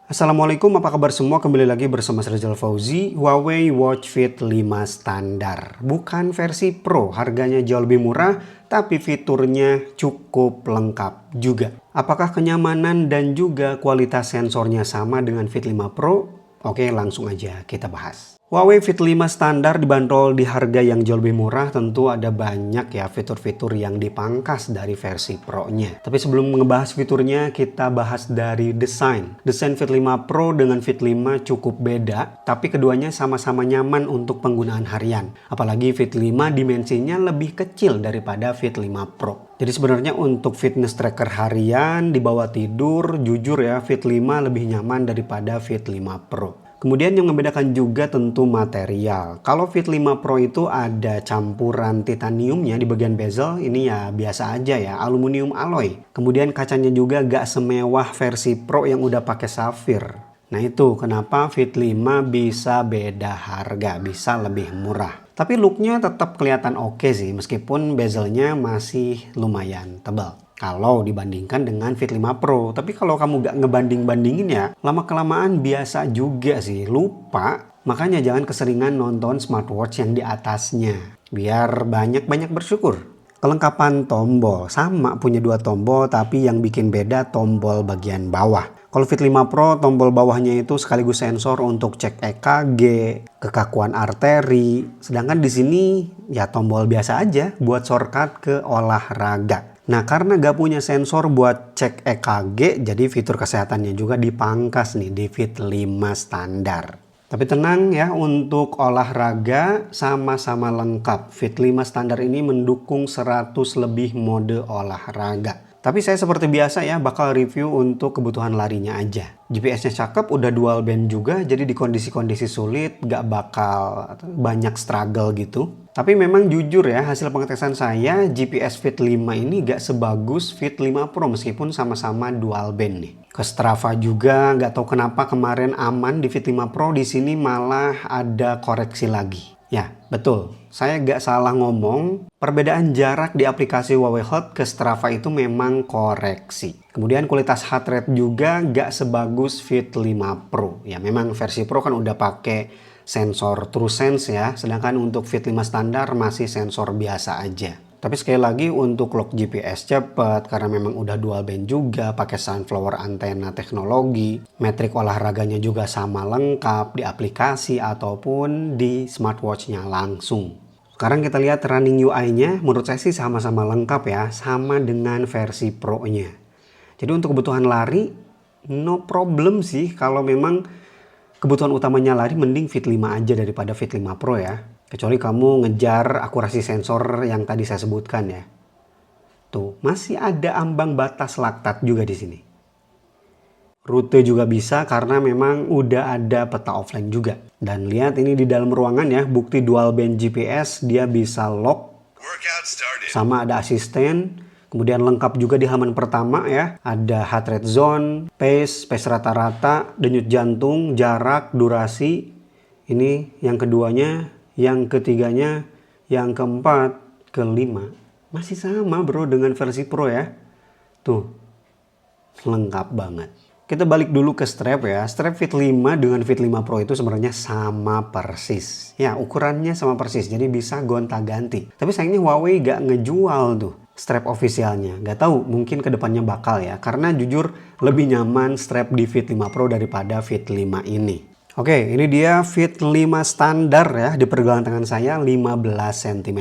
Assalamualaikum, apa kabar semua? Kembali lagi bersama saya Rizal Fauzi. Huawei Watch Fit 5 standar. Bukan versi Pro, harganya jauh lebih murah, tapi fiturnya cukup lengkap juga. Apakah kenyamanan dan juga kualitas sensornya sama dengan Fit 5 Pro? Oke, langsung aja kita bahas. Huawei Fit 5 standar dibanderol di harga yang jauh lebih murah, tentu ada banyak ya fitur-fitur yang dipangkas dari versi Pro-nya. Tapi sebelum ngebahas fiturnya, kita bahas dari desain. Desain Fit 5 Pro dengan Fit 5 cukup beda, tapi keduanya sama-sama nyaman untuk penggunaan harian. Apalagi Fit 5 dimensinya lebih kecil daripada Fit 5 Pro. Jadi sebenarnya untuk fitness tracker harian, dibawa tidur, jujur ya Fit 5 lebih nyaman daripada Fit 5 Pro. Kemudian yang membedakan juga tentu material. Kalau Fit 5 Pro itu ada campuran titaniumnya di bagian bezel, ini ya biasa aja ya, aluminium alloy. Kemudian kacanya juga gak semewah versi Pro yang udah pakai safir. Nah itu kenapa Fit 5 bisa beda harga, bisa lebih murah. Tapi looknya tetap kelihatan oke sih, meskipun bezelnya masih lumayan tebal kalau dibandingkan dengan Fit 5 Pro. Tapi kalau kamu gak ngebanding-bandingin ya, lama-kelamaan biasa juga sih, lupa. Makanya jangan keseringan nonton smartwatch yang di atasnya, biar banyak-banyak bersyukur. Kelengkapan tombol, sama punya dua tombol, tapi yang bikin beda tombol bagian bawah. Kalau Fit 5 Pro, tombol bawahnya itu sekaligus sensor untuk cek EKG, kekakuan arteri. Sedangkan di sini ya tombol biasa aja buat shortcut ke olahraga. Nah, karena gak punya sensor buat cek EKG, jadi fitur kesehatannya juga dipangkas nih di Fit 5 standar. Tapi tenang ya, untuk olahraga sama-sama lengkap. Fit 5 standar ini mendukung 100 lebih mode olahraga. Tapi saya seperti biasa ya, bakal review untuk kebutuhan larinya aja. GPS-nya cakep, udah dual band juga, jadi di kondisi-kondisi sulit gak bakal banyak struggle gitu. Tapi memang jujur ya, hasil pengetesan saya, GPS Fit 5 ini gak sebagus Fit 5 Pro meskipun sama-sama dual band nih. Ke Strava juga gak tahu kenapa kemarin aman di Fit 5 Pro, di sini malah ada koreksi lagi. Ya, betul. Saya gak salah ngomong, perbedaan jarak di aplikasi Huawei Health ke Strava itu memang koreksi. Kemudian kualitas heart rate juga gak sebagus Fit 5 Pro. Ya memang versi Pro kan udah pakai sensor TrueSense ya, sedangkan untuk Fit 5 standar masih sensor biasa aja. Tapi sekali lagi untuk lock GPS cepat karena memang udah dual band juga, pakai sunflower antena teknologi, metrik olahraganya juga sama lengkap di aplikasi ataupun di smartwatch-nya langsung. Sekarang kita lihat running UI-nya, menurut saya sih sama-sama lengkap ya, sama dengan versi Pro-nya. Jadi untuk kebutuhan lari, no problem sih. Kalau memang kebutuhan utamanya lari, mending Fit 5 aja daripada Fit 5 Pro ya. Kecuali kamu ngejar akurasi sensor yang tadi saya sebutkan ya. Tuh, masih ada ambang batas laktat juga di sini. Rute juga bisa karena memang udah ada peta offline juga. Dan lihat ini di dalam ruangan ya, bukti dual band GPS, dia bisa lock. Sama ada asisten. Kemudian lengkap juga di halaman pertama ya. Ada heart rate zone, pace rata-rata, denyut jantung, jarak, durasi. Ini yang keduanya, yang ketiganya, yang keempat, kelima. Masih sama bro dengan versi Pro ya. Tuh, lengkap banget. Kita balik dulu ke strap ya. Strap Fit 5 dengan Fit 5 Pro itu sebenarnya sama persis. Ya, ukurannya sama persis. Jadi bisa gonta-ganti. Tapi sayangnya Huawei gak ngejual tuh strap ofisialnya. Gak tahu, mungkin kedepannya bakal ya. Karena jujur lebih nyaman strap di Fit 5 Pro daripada Fit 5 ini. Oke, ini dia Fit 5 standar ya. Di pergelangan tangan saya 15 cm.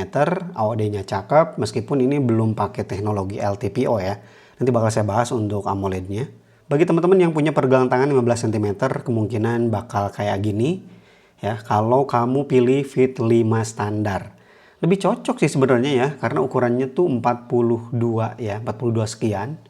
AOD-nya cakep meskipun ini belum pakai teknologi LTPO ya. Nanti bakal saya bahas untuk AMOLED-nya. Bagi teman-teman yang punya pergelangan tangan 15 cm, kemungkinan bakal kayak gini ya kalau kamu pilih Fit 5 standar. Lebih cocok sih sebenarnya ya, karena ukurannya tuh 42 ya, 42 sekian.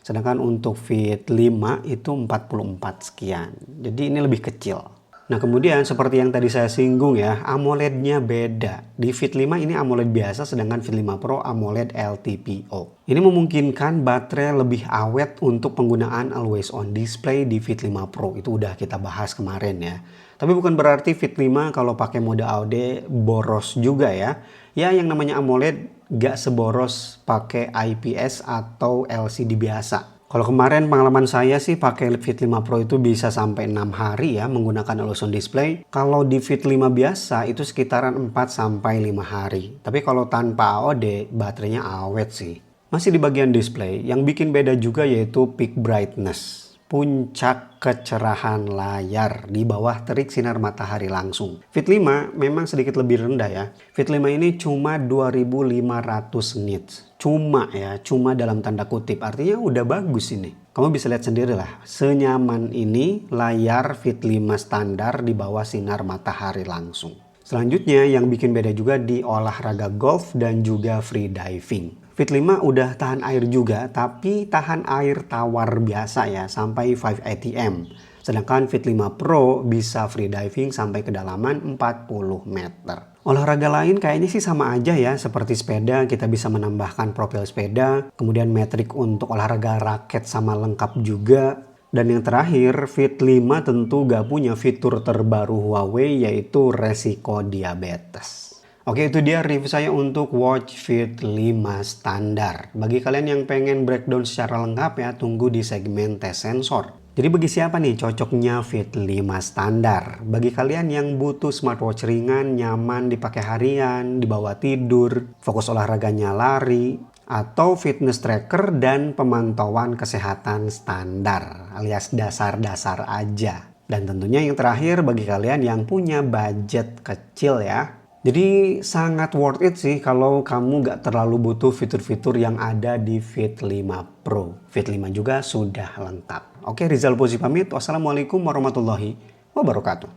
Sedangkan untuk Fit 5 itu 44 sekian. Jadi ini lebih kecil. Nah kemudian seperti yang tadi saya singgung ya, AMOLED-nya beda. Di Fit 5 ini AMOLED biasa, sedangkan Fit 5 Pro AMOLED LTPO. Ini memungkinkan baterai lebih awet untuk penggunaan always on display di Fit 5 Pro. Itu udah kita bahas kemarin ya. Tapi bukan berarti Fit 5 kalau pakai mode AOD boros juga ya. Ya yang namanya AMOLED gak seboros pakai IPS atau LCD biasa. Kalau kemarin pengalaman saya sih pakai Fit 5 Pro itu bisa sampai 6 hari ya menggunakan Always On Display. Kalau di Fit 5 biasa itu sekitaran 4 sampai 5 hari. Tapi kalau tanpa AOD baterainya awet sih. Masih di bagian display, yang bikin beda juga yaitu peak brightness. Puncak kecerahan layar di bawah terik sinar matahari langsung. Fit 5 memang sedikit lebih rendah ya. Fit 5 ini cuma 2500 nits. Cuma dalam tanda kutip. Artinya udah bagus ini. Kamu bisa lihat sendiri lah. Senyaman ini layar Fit 5 standar di bawah sinar matahari langsung. Selanjutnya yang bikin beda juga di olahraga golf dan juga free diving. Fit 5 udah tahan air juga, tapi tahan air tawar biasa ya, sampai 5 atm. Sedangkan Fit 5 Pro bisa free diving sampai kedalaman 40 meter. Olahraga lain kayaknya sih sama aja ya, seperti sepeda kita bisa menambahkan profil sepeda, kemudian metrik untuk olahraga raket sama lengkap juga. Dan yang terakhir, Fit 5 tentu gak punya fitur terbaru Huawei yaitu resiko diabetes. Oke, itu dia review saya untuk Watch Fit 5 standar. Bagi kalian yang pengen breakdown secara lengkap ya, tunggu di segmen tes sensor. Jadi bagi siapa nih cocoknya Fit 5 standar? Bagi kalian yang butuh smartwatch ringan, nyaman dipakai harian, dibawa tidur, fokus olahraganya lari, atau fitness tracker dan pemantauan kesehatan standar alias dasar-dasar aja. Dan tentunya yang terakhir bagi kalian yang punya budget kecil ya. Jadi sangat worth it sih kalau kamu gak terlalu butuh fitur-fitur yang ada di Fit 5 Pro. Fit 5 juga sudah lengkap. Oke, Rizal Puzi pamit. Wassalamualaikum warahmatullahi wabarakatuh.